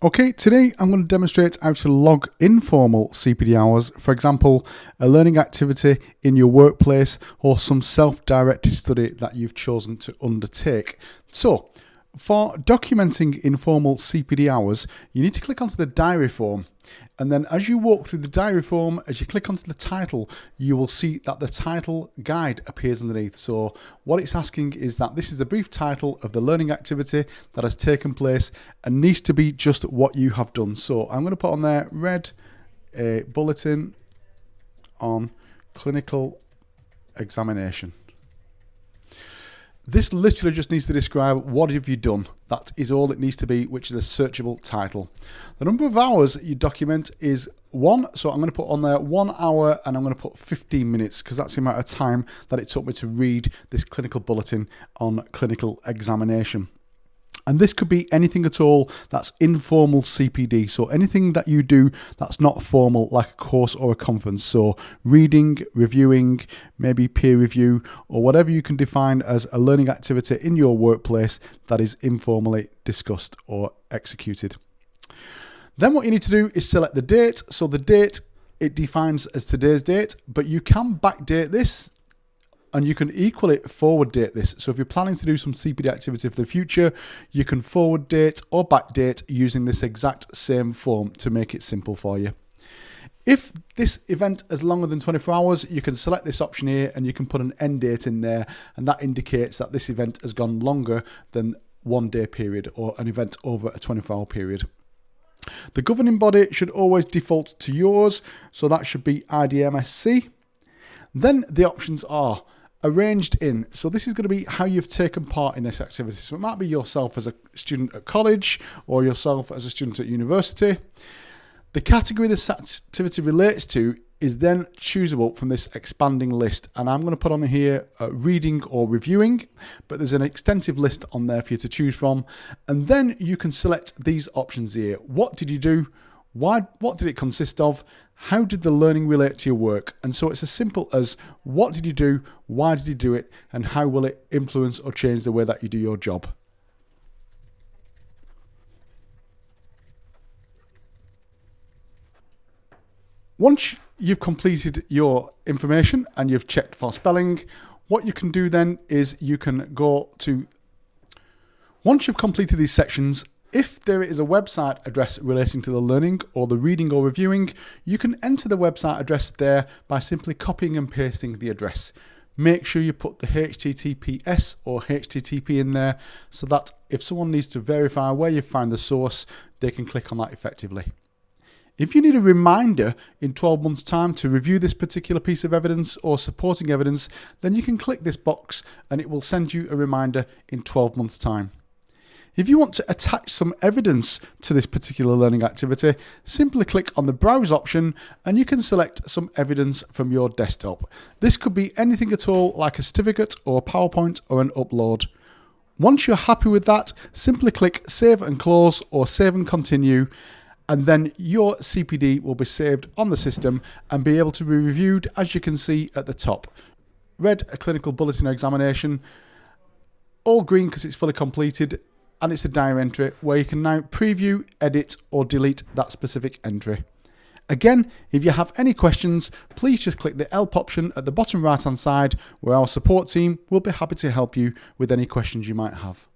Okay, today I'm going to demonstrate how to log informal CPD hours, for example, a learning activity in your workplace or some self-directed study that you've chosen to undertake. So, for documenting informal CPD hours, you need to click onto the diary form. And then as you walk through the diary form, as you click onto the title, you will see that the title guide appears underneath. So what it's asking is that this is a brief title of the learning activity that has taken place and needs to be just what you have done. So I'm going to put on there, read a bulletin on clinical examination. This literally just needs to describe what have you done. That is all it needs to be, which is a searchable title. The number of hours you document is 1, so I'm going to put on there 1 hour and I'm going to put 15 minutes because that's the amount of time that it took me to read this clinical bulletin on clinical examination. And this could be anything at all that's informal CPD. So anything that you do that's not formal, like a course or a conference. So reading, reviewing, maybe peer review, or whatever you can define as a learning activity in your workplace that is informally discussed or executed. Then what you need to do is select the date. So the date, it defines as today's date, but you can backdate this. And you can equally forward date this. So if you're planning to do some CPD activity for the future, you can forward date or back date using this exact same form to make it simple for you. If this event is longer than 24 hours, you can select this option here and you can put an end date in there, and that indicates that this event has gone longer than 1 day period or an event over a 24-hour period. The governing body should always default to yours, so that should be IDMSC. Then the options are arranged in. So this is going to be how you've taken part in this activity. So it might be yourself as a student at college or yourself as a student at university. The category this activity relates to is then choosable from this expanding list. And I'm going to put on here reading or reviewing, but there's an extensive list on there for you to choose from. And then you can select these options here. What did you do? What did it consist of? How did the learning relate to your work? And so it's as simple as what did you do, why did you do it, and how will it influence or change the way that you do your job? Once you've completed your information and you've checked for spelling, what you can do then is you can go to, once you've completed these sections, if there is a website address relating to the learning or the reading or reviewing, you can enter the website address there by simply copying and pasting the address. Make sure you put the HTTPS or HTTP in there so that if someone needs to verify where you find the source, they can click on that effectively. If you need a reminder in 12 months' time to review this particular piece of evidence or supporting evidence, then you can click this box and it will send you a reminder in 12 months' time. If you want to attach some evidence to this particular learning activity, simply click on the Browse option and you can select some evidence from your desktop. This could be anything at all, like a certificate or a PowerPoint or an upload. Once you're happy with that, simply click Save and Close or Save and Continue, and then your CPD will be saved on the system and be able to be reviewed, as you can see at the top. Read a clinical bulletin or examination, all green because it's fully completed, and it's a diary entry where you can now preview, edit or delete that specific entry. Again, if you have any questions, please just click the help option at the bottom right hand side where our support team will be happy to help you with any questions you might have.